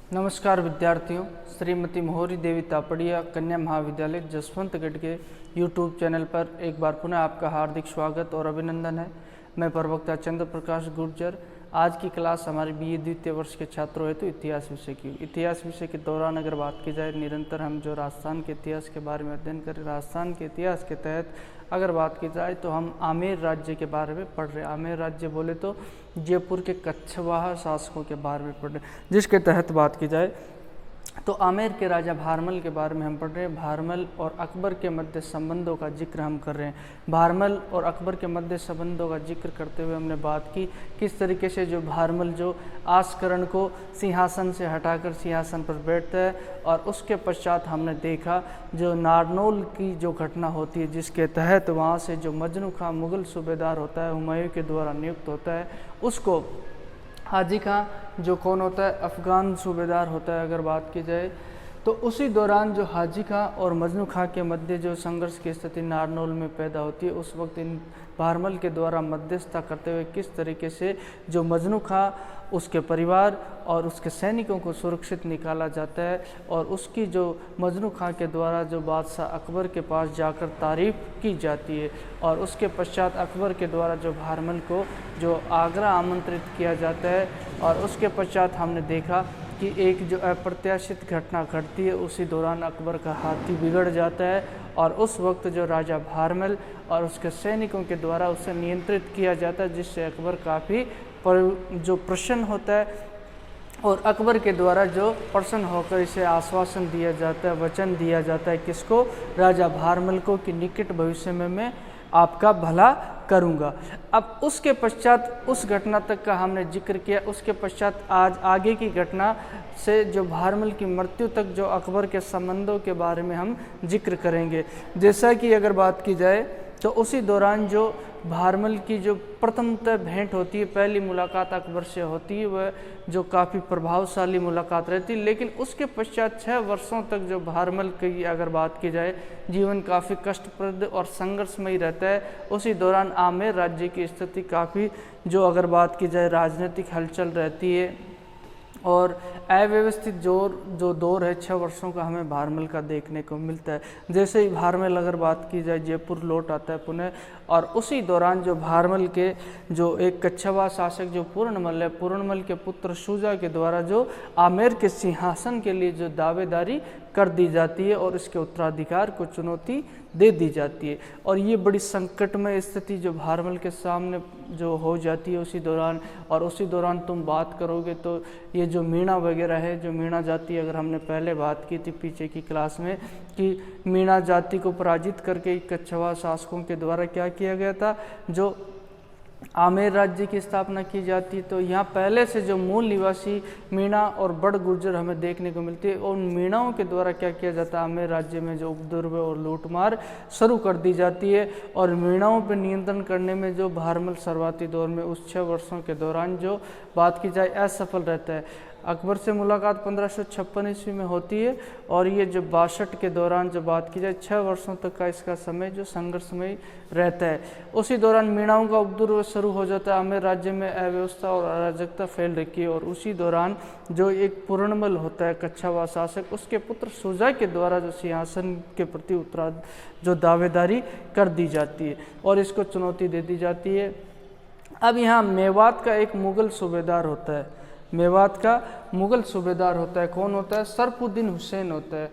नमस्कार विद्यार्थियों, श्रीमती मोहरी देवी तापड़िया कन्या महाविद्यालय जसवंतगढ़ के YouTube चैनल पर एक बार पुनः आपका हार्दिक स्वागत और अभिनंदन है। मैं प्रवक्ता चंद्र प्रकाश गुर्जर। आज की क्लास हमारे BA द्वितीय वर्ष के छात्रों हेतु इतिहास विषय की। इतिहास विषय के दौरान अगर बात की जाए, निरंतर हम जो राजस्थान के इतिहास के बारे में अध्ययन करें, राजस्थान के इतिहास के तहत अगर बात की जाए तो हम आमेर राज्य के बारे में पढ़ रहे हैं। आमेर राज्य बोले तो जयपुर के कच्छवाहा शासकों के बारे में पढ़ रहे हैं। जिसके तहत बात की जाए तो आमेर के राजा भारमल के बारे में हम पढ़ रहे हैं। भारमल और अकबर के मध्य संबंधों का जिक्र हम कर रहे हैं। भारमल और अकबर के मध्य संबंधों का जिक्र करते हुए हमने बात की किस तरीके से जो भारमल जो आस्करण को सिंहासन से हटाकर सिंहासन पर बैठता है, और उसके पश्चात हमने देखा जो नारनौल की जो घटना होती है, जिसके तहत वहाँ से जो मजनू खां मुग़ल सूबेदार होता है, हुमायूं के द्वारा नियुक्त होता है, उसको हाजी खां जो कौन होता है, अफ़गान सूबेदार होता है। अगर बात की जाए तो उसी दौरान जो हाजी खां और मजनू खां के मध्य जो संघर्ष की स्थिति नारनौल में पैदा होती है, उस वक्त इन भारमल के द्वारा मध्यस्थता करते हुए किस तरीके से जो मजनू खां, उसके परिवार और उसके सैनिकों को सुरक्षित निकाला जाता है, और उसकी जो मजनू खां के द्वारा जो बादशाह अकबर के पास जाकर तारीफ़ की जाती है, और उसके पश्चात अकबर के द्वारा जो भारमल को जो आगरा आमंत्रित किया जाता है, और उसके पश्चात हमने देखा कि एक जो अप्रत्याशित घटना घटती है, उसी दौरान अकबर का हाथी बिगड़ जाता है, और उस वक्त जो राजा भारमल और उसके सैनिकों के द्वारा उसे नियंत्रित किया जाता है, जिससे अकबर काफ़ी जो प्रसन्न होता है, और अकबर के द्वारा जो प्रसन्न होकर इसे आश्वासन दिया जाता है, वचन दिया जाता है किसको, राजा भारमल को, कि निकट भविष्य में मैं आपका भला करूंगा। अब उसके पश्चात उस घटना तक का हमने जिक्र किया। उसके पश्चात आज आगे की घटना से जो भारमल की मृत्यु तक जो अकबर के संबंधों के बारे में हम जिक्र करेंगे। जैसा कि अगर बात की जाए तो उसी दौरान जो भारमल की जो प्रथमतः भेंट होती है, पहली मुलाकात अकबर से होती है, वह जो काफ़ी प्रभावशाली मुलाकात रहती है। लेकिन उसके पश्चात 6 वर्षों तक जो भारमल की अगर बात की जाए, जीवन काफ़ी कष्टप्रद और संघर्षमयी रहता है। उसी दौरान आमेर राज्य की स्थिति काफ़ी जो अगर बात की जाए राजनीतिक हलचल रहती है, और अव्यवस्थित जो दौर है 6 वर्षों का हमें भारमल का देखने को मिलता है। जैसे ही भारमल अगर बात की जाए जयपुर लौट आता है पुनः, और उसी दौरान जो भारमल के जो एक कच्छवा शासक जो पूर्णमल है, पूर्णमल के पुत्र शुजा के द्वारा जो आमेर के सिंहासन के लिए जो दावेदारी कर दी जाती है, और इसके उत्तराधिकार को चुनौती दे दी जाती है। और ये बड़ी संकटमय स्थिति जो भारमल के सामने जो हो जाती है उसी दौरान। और उसी दौरान तुम बात करोगे तो ये जो मीणा वगैरह है, जो मीणा जाति, अगर हमने पहले बात की थी पीछे की क्लास में, कि मीणा जाति को पराजित करके कच्छवा शासकों के द्वारा क्या किया गया था, जो आमेर राज्य की स्थापना की जाती। तो यहाँ पहले से जो मूल निवासी मीणा और बड़ गुर्जर हमें देखने को मिलती है, और उन मीणाओं के द्वारा क्या किया जाता है, आमेर राज्य में जो उपद्रव और लूटमार शुरू कर दी जाती है। और मीणाओं पर नियंत्रण करने में जो भारमल शुरुआती दौर में उस 6 वर्षों के दौरान जो बात की जाए असफल रहता है। अकबर से मुलाकात 1556 ईस्वी में होती है, और ये जो 62 के दौरान जो बात की जाए 6 वर्षों तक का इसका समय जो संघर्षमय रहता है। उसी दौरान मीणाओं का उपद्रव शुरू हो जाता है, आमेर राज्य में अव्यवस्था और अराजकता फैल रखी है। और उसी दौरान जो एक पूर्णमल होता है कच्छवा शासक, उसके पुत्र शुजा के द्वारा जो सिंहासन के प्रति जो दावेदारी कर दी जाती है, और इसको चुनौती दे दी जाती है। अब यहाँ मेवात का एक मुग़ल सूबेदार होता है, मेवात का मुग़ल सूबेदार होता है। कौन होता है? सरफुद्दीन हुसैन होता है,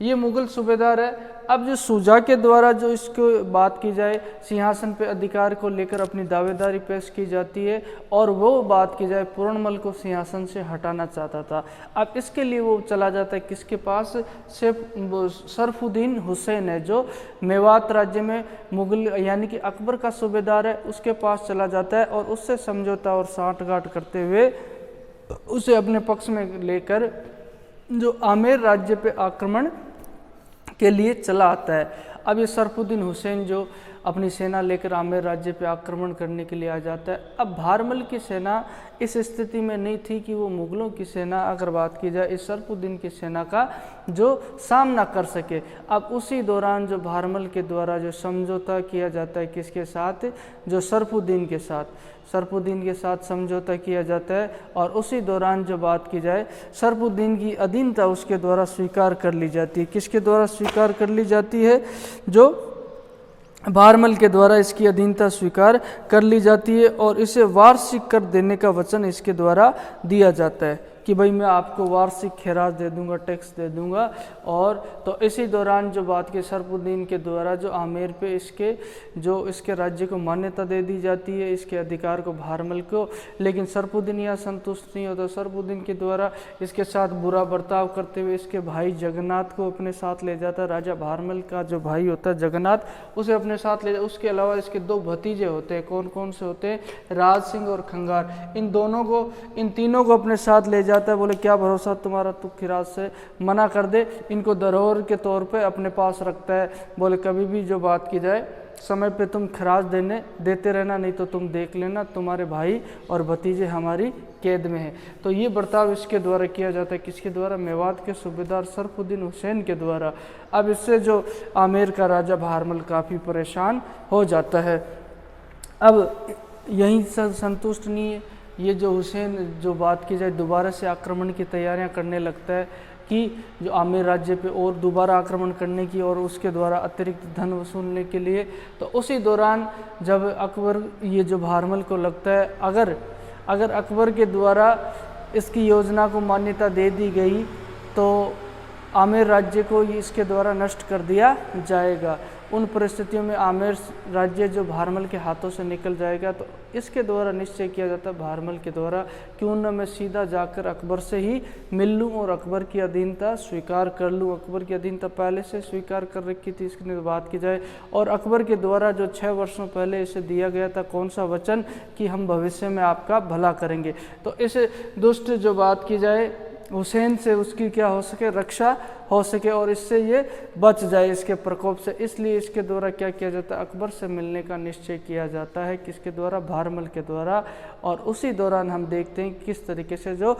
ये मुग़ल सूबेदार है। अब जो शुजा के द्वारा जो इसको बात की जाए सिंहासन पे अधिकार को लेकर अपनी दावेदारी पेश की जाती है, और वो बात की जाए पूर्णमल को सिंहासन से हटाना चाहता था। अब इसके लिए वो चला जाता है किसके पास? सरफुद्दीन हुसैन है, जो मेवात राज्य में मुग़ल यानी कि अकबर का सूबेदार है, उसके पास चला जाता है, और उससे समझौता और साठगांठ करते हुए उसे अपने पक्ष में लेकर जो आमेर राज्य पे आक्रमण के लिए चला आता है। अब ये सरफुद्दीन हुसैन जो अपनी सेना लेकर आमेर राज्य पे आक्रमण करने के लिए आ जाता है। अब भारमल की सेना इस स्थिति में नहीं थी कि वो मुगलों की सेना, अगर बात की जाए, इस सरफुद्दीन की सेना का जो सामना कर सके। अब उसी दौरान जो भारमल के द्वारा जो समझौता किया जाता है किसके साथ, जो सरफुद्दीन के साथ, सरफुद्दीन के साथ समझौता किया जाता है। और उसी दौरान जो बात की जाए, सरफुद्दीन की अधीनता उसके द्वारा स्वीकार कर ली जाती है। किसके द्वारा स्वीकार कर ली जाती है, जो भारमल के द्वारा इसकी अधीनता स्वीकार कर ली जाती है और इसे वार्षिक कर देने का वचन इसके द्वारा दिया जाता है कि भाई मैं आपको वार्षिक खैरात दे दूंगा, टैक्स दे दूंगा। और तो इसी दौरान जो बात की सरफुद्दीन के द्वारा जो आमेर पे इसके राज्य को मान्यता दे दी जाती है, इसके अधिकार को भारमल को। लेकिन सरफुद्दीन यह संतुष्ट नहीं होता। सरफुद्दीन के द्वारा इसके साथ बुरा बर्ताव करते हुए इसके भाई जगन्नाथ को अपने साथ ले जाता है। राजा भारमल का जो भाई होता है जगन्नाथ, उसे अपने साथ ले जाता। उसके अलावा इसके 2 भतीजे होते हैं। कौन कौन से होते हैं, राज सिंह और खंगार। इन तीनों को अपने साथ ले जाता है। बोले क्या भरोसा तुम्हारा, तू खिराज से मना कर दे। इनको धरोहर के तौर पे अपने पास रखता है। बोले कभी भी जो बात की जाए समय पे तुम खराज देते रहना, नहीं तो तुम देख लेना तुम्हारे भाई और भतीजे हमारी कैद में है। तो ये बर्ताव इसके द्वारा किया जाता है। किसके द्वारा, मेवात के सूबेदार सरफुद्दीन हुसैन के द्वारा। अब इससे जो आमेर का राजा भारमल काफ़ी परेशान हो जाता है। अब यहीं से संतुष्ट नहीं है, ये जो हुसैन, जो बात की जाए, दोबारा से आक्रमण की तैयारियां करने लगता है कि जो आमेर राज्य पे और दोबारा आक्रमण करने की और उसके द्वारा अतिरिक्त धन वसूलने के लिए। तो उसी दौरान जब अकबर, ये जो भारमल को लगता है अगर अकबर के द्वारा इसकी योजना को मान्यता दे दी गई तो आमेर राज्य को इसके द्वारा नष्ट कर दिया जाएगा। उन परिस्थितियों में आमेर राज्य जो भारमल के हाथों से निकल जाएगा। तो इसके द्वारा निश्चय किया जाता है भारमल के द्वारा, क्यों न मैं सीधा जाकर अकबर से ही मिल लूँ और अकबर की अधीनता स्वीकार कर लूँ। अकबर की अधीनता पहले से स्वीकार कर रखी थी, इसकी बात की जाए। और अकबर के द्वारा जो 6 वर्षों पहले इसे दिया गया था कौन सा वचन, कि हम भविष्य में आपका भला करेंगे। तो इसे दुष्ट जो बात की जाए हुसैन से उसकी क्या हो सके, रक्षा हो सके और इससे ये बच जाए इसके प्रकोप से। इसलिए इसके द्वारा क्या किया जाता है, अकबर से मिलने का निश्चय किया जाता है। किसके द्वारा, भारमल के द्वारा। और उसी दौरान हम देखते हैं किस तरीके से जो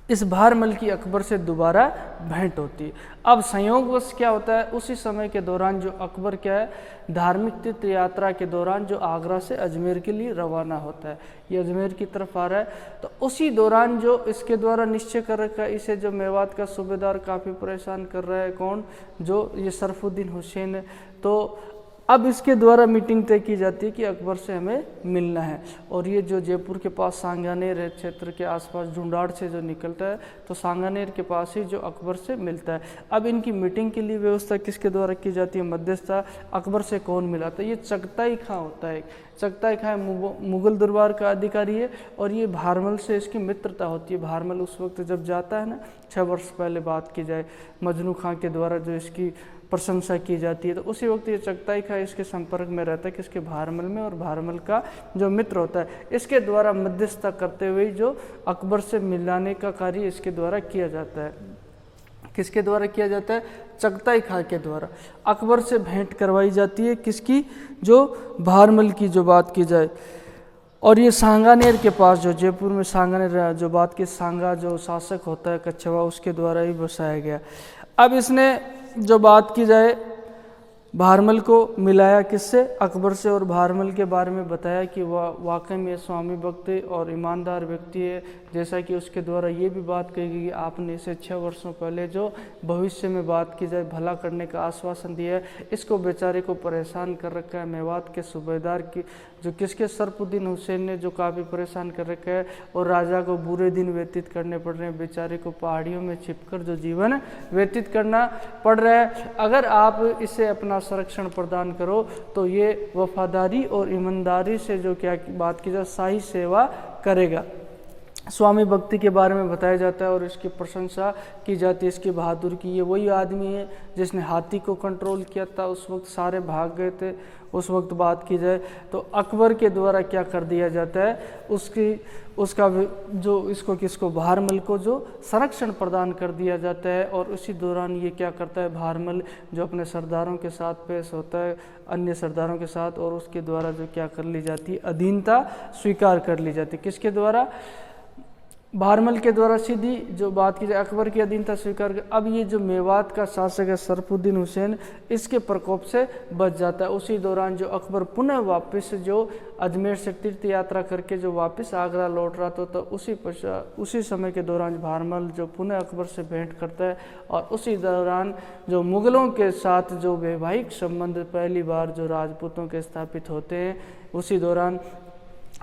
इस भारमल की अकबर से दोबारा भेंट होती है। अब संयोगवश क्या होता है, उसी समय के दौरान जो अकबर क्या है, धार्मिक तीर्थ यात्रा के दौरान जो आगरा से अजमेर के लिए रवाना होता है, ये अजमेर की तरफ आ रहा है। तो उसी दौरान जो इसके द्वारा निश्चय कर रखा है, इसे जो मेवात का सूबेदार काफ़ी परेशान कर रहा है, कौन, जो ये सरफुद्दीन हुसैन है। तो अब इसके द्वारा मीटिंग तय की जाती है कि अकबर से हमें मिलना है। और ये जो जयपुर के पास सांगानेर है, क्षेत्र के आसपास ढूंढाड़ से जो निकलता है, तो सांगानेर के पास ही जो अकबर से मिलता है। अब इनकी मीटिंग के लिए व्यवस्था किसके द्वारा की जाती है, मध्यस्थता अकबर से कौन मिलाता है, ये चगताई खां होता है। चगताई खां मुगल दरबार का अधिकारी है और ये भारमल से इसकी मित्रता होती है। भारमल उस वक्त जब जाता है ना, 6 वर्ष पहले बात की जाए, मजनू खां के द्वारा जो इसकी प्रशंसा की जाती है, तो उसी वक्त ये चगताई खां इसके संपर्क में रहता है, किसके, भारमल में। और भारमल का जो मित्र होता है, इसके द्वारा मध्यस्थता करते हुए जो अकबर से मिलाने का कार्य इसके द्वारा किया जाता है। किसके द्वारा किया जाता है, चगताई खां के द्वारा अकबर से भेंट करवाई जाती है। किसकी, जो भारमल की जो बात की जाए। और ये सांगानेर के पास, जो जयपुर में सांगानेर, जो बात की सांगा जो शासक होता है कच्छवा, उसके द्वारा ही बसाया गया। अब इसने जो बात की जाए, भारमल को मिलाया किससे, अकबर से। और भारमल के बारे में बताया कि वह वाकई में स्वामी भक्त और ईमानदार व्यक्ति है। जैसा कि उसके द्वारा ये भी बात कही गई कि आपने इसे 6 वर्षों पहले जो भविष्य में बात की जाए भला करने का आश्वासन दिया है, इसको बेचारे को परेशान कर रखा है। मेवात के सूबेदार की जो किसके, सरफुद्दीन हुसैन ने, जो काफ़ी परेशान कर रखा है। और राजा को बुरे दिन व्यतीत करने पड़ रहे हैं, बेचारे को पहाड़ियों में छिपकर जो जीवन व्यतीत करना पड़ रहा है। अगर आप इसे अपना संरक्षण प्रदान करो तो ये वफादारी और ईमानदारी से जो क्या बात की जाए शाही सेवा करेगा। स्वामी भक्ति के बारे में बताया जाता है और इसकी प्रशंसा की जाती है, इसकी बहादुर की। ये वही आदमी है जिसने हाथी को कंट्रोल किया था, उस वक्त सारे भाग गए थे। उस वक्त बात की जाए तो अकबर के द्वारा क्या कर दिया जाता है, उसका जो इसको किसको भारमल को जो संरक्षण प्रदान कर दिया जाता है। और उसी दौरान ये क्या करता है, भारमल जो अपने सरदारों के साथ पेश होता है, अन्य सरदारों के साथ, और उसके द्वारा जो क्या कर ली जाती है, अधीनता स्वीकार कर ली जाती है। किसके द्वारा, भारमल के द्वारा सीधी जो बात की जाए अकबर की अधीनता स्वीकार कर। अब ये जो मेवात का शासक है सरफुद्दीन हुसैन, इसके प्रकोप से बच जाता है। उसी दौरान जो अकबर पुनः वापस जो अजमेर से तीर्थ यात्रा करके जो वापस आगरा लौट रहा था, तो उसी समय के दौरान भारमल जो पुनः अकबर से भेंट करता है, और उसी दौरान जो मुग़लों के साथ जो वैवाहिक संबंध पहली बार जो राजपूतों के स्थापित होते हैं, उसी दौरान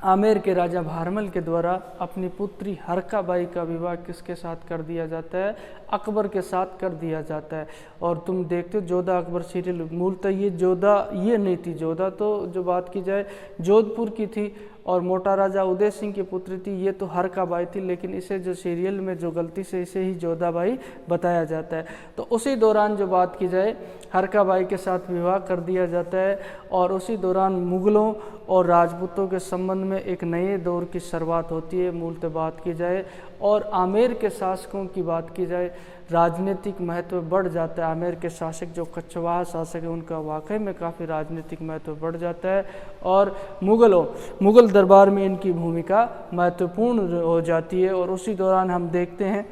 आमेर के राजा भारमल के द्वारा अपनी पुत्री हरका बाई का विवाह किसके साथ कर दिया जाता है, अकबर के साथ कर दिया जाता है। और तुम देखते हो जोधा अकबर सीरियल, मूलतः ये जोधा ये नहीं थी, जोधा तो जो बात की जाए जोधपुर की थी, और मोटा राजा उदय सिंह की पुत्री थी, ये तो हरका बाई थी, लेकिन इसे जो सीरियल में जो गलती से इसे ही जोधा बाई बताया जाता है। तो उसी दौरान जो बात की जाए हरका बाई के साथ विवाह कर दिया जाता है, और उसी दौरान मुग़लों और राजपूतों के संबंध में एक नए दौर की शुरुआत होती है, मूलतः बात की जाए। और आमेर के शासकों की बात की जाए, राजनीतिक महत्व बढ़ जाता है। आमेर के शासक जो कछवाहा शासक है, उनका वाकई में काफ़ी राजनीतिक महत्व बढ़ जाता है, और मुग़ल दरबार में इनकी भूमिका महत्वपूर्ण हो जाती है। और उसी दौरान हम देखते हैं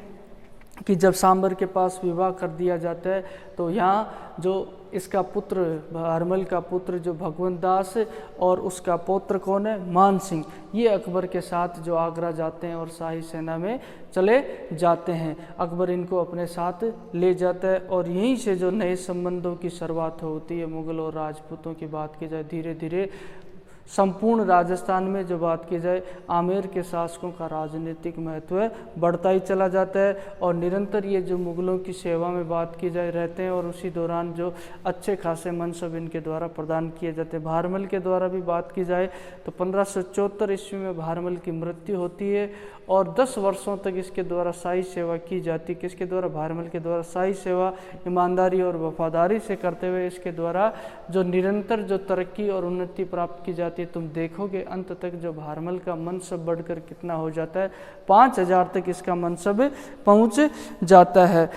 कि जब सांबर के पास विवाह कर दिया जाता है, तो यहाँ जो इसका पुत्र भारमल का पुत्र जो भगवंत दास और उसका पौत्र कौन है, मान सिंह, ये अकबर के साथ जो आगरा जाते हैं और शाही सेना में चले जाते हैं। अकबर इनको अपने साथ ले जाता है, और यहीं से जो नए संबंधों की शुरुआत होती है मुग़ल और राजपूतों की बात की जाए। धीरे धीरे संपूर्ण राजस्थान में जो बात की जाए आमेर के शासकों का राजनीतिक महत्व बढ़ता ही चला जाता है, और निरंतर ये जो मुग़लों की सेवा में बात की जाए रहते हैं, और उसी दौरान जो अच्छे खासे मनसब इनके द्वारा प्रदान किए जाते हैं। भारमल के द्वारा भी बात की जाए तो 1574 ईस्वी में भारमल की मृत्यु होती है, और 10 वर्षों तक इसके द्वारा शाही सेवा की जाती। किसके द्वारा, भारमल के द्वारा शाही सेवा ईमानदारी और वफादारी से करते हुए इसके द्वारा जो निरंतर जो तरक्की और उन्नति प्राप्त की जाती है। तुम देखोगे अंत तक जो भारमल का मनसब बढ़कर कितना हो जाता है, 5000 तक इसका मनसब पहुंच जाता है।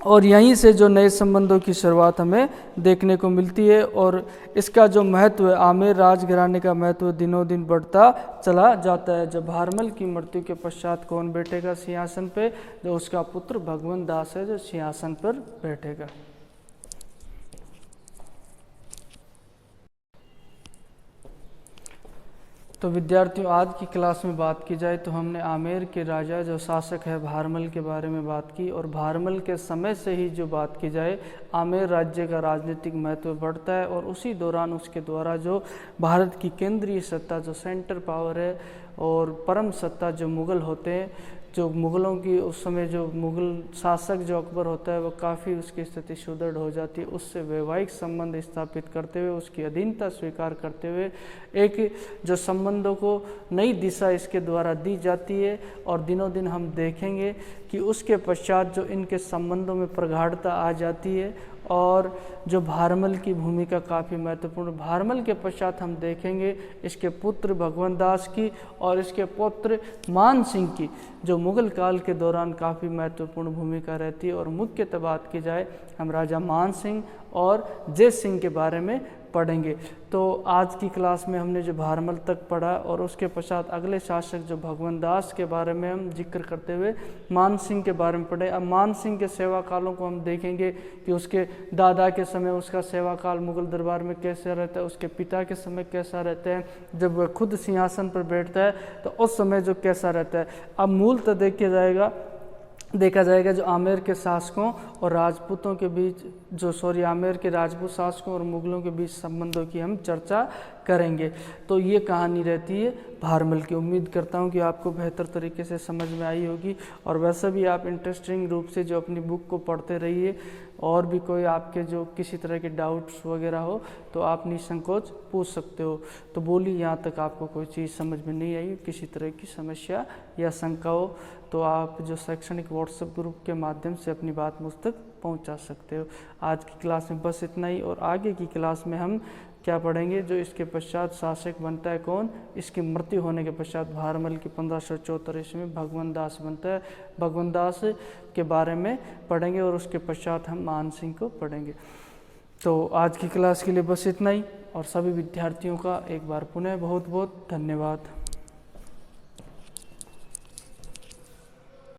और यहीं से जो नए संबंधों की शुरुआत हमें देखने को मिलती है, और इसका जो महत्व है, आमेर राजघराने का महत्व दिनों दिन बढ़ता चला जाता है। जब भारमल की मृत्यु के पश्चात कौन बैठेगा सिंहासन पे, जो उसका पुत्र भगवंत दास है जो सिंहासन पर बैठेगा। तो विद्यार्थियों, आज की क्लास में बात की जाए तो हमने आमेर के राजा जो शासक है भारमल के बारे में बात की, और भारमल के समय से ही जो बात की जाए आमेर राज्य का राजनीतिक महत्व बढ़ता है, और उसी दौरान उसके द्वारा जो भारत की केंद्रीय सत्ता जो सेंटर पावर है और परम सत्ता जो मुग़ल होते हैं, जो मुग़लों की उस समय जो मुग़ल शासक जो अकबर होता है वो काफ़ी उसकी स्थिति सुदृढ़ हो जाती है। उससे वैवाहिक संबंध स्थापित करते हुए, उसकी अधीनता स्वीकार करते हुए एक जो संबंधों को नई दिशा इसके द्वारा दी जाती है। और दिनों दिन हम देखेंगे कि उसके पश्चात जो इनके संबंधों में प्रगाढ़ता आ जाती है, और जो भारमल की भूमिका काफ़ी महत्वपूर्ण। भारमल के पश्चात हम देखेंगे इसके पुत्र भगवंत दास की और इसके पुत्र मान सिंह की जो मुग़ल काल के दौरान काफ़ी महत्वपूर्ण भूमिका रहती है। और मुख्यतः बात की जाए हम राजा मान सिंह और जय सिंह के बारे में पढ़ेंगे। तो आज की क्लास में हमने जो भारमल तक पढ़ा, और उसके पश्चात अगले शासक जो भगवंत दास के बारे में हम जिक्र करते हुए मान सिंह के बारे में पढ़े। अब मान सिंह के सेवा कालों को हम देखेंगे कि उसके दादा के समय उसका सेवा काल मुग़ल दरबार में कैसे रहता है, उसके पिता के समय कैसा रहता है, जब वह खुद सिंहासन पर बैठता है तो उस समय जो कैसा रहता है। अब मूलतः देखा जाएगा जो आमेर के शासकों और राजपूतों के बीच आमेर के राजपूत शासकों और मुग़लों के बीच संबंधों की हम चर्चा करेंगे। तो ये कहानी रहती है भारमल की। उम्मीद करता हूँ कि आपको बेहतर तरीके से समझ में आई होगी, और वैसे भी आप इंटरेस्टिंग रूप से जो अपनी बुक को पढ़ते रहिए, और भी कोई आपके जो किसी तरह के डाउट्स वगैरह हो तो आप निसंकोच पूछ सकते हो। तो बोलिए, यहाँ तक आपको कोई चीज़ समझ में नहीं आई, किसी तरह की समस्या या शंका हो तो आप जो शैक्षणिक व्हाट्सएप ग्रुप के माध्यम से अपनी बात मुझ तक पहुंचा सकते हो। आज की क्लास में बस इतना ही, और आगे की क्लास में हम क्या पढ़ेंगे, जो इसके पश्चात शासक बनता है कौन, इसकी मृत्यु होने के पश्चात भारमल की 1574 ईस्वी में भगवंत दास बनता है। भगवंत दास के बारे में पढ़ेंगे और उसके पश्चात हम मान सिंह को पढ़ेंगे। तो आज की क्लास के लिए बस इतना ही, और सभी विद्यार्थियों का एक बार पुनः बहुत बहुत धन्यवाद।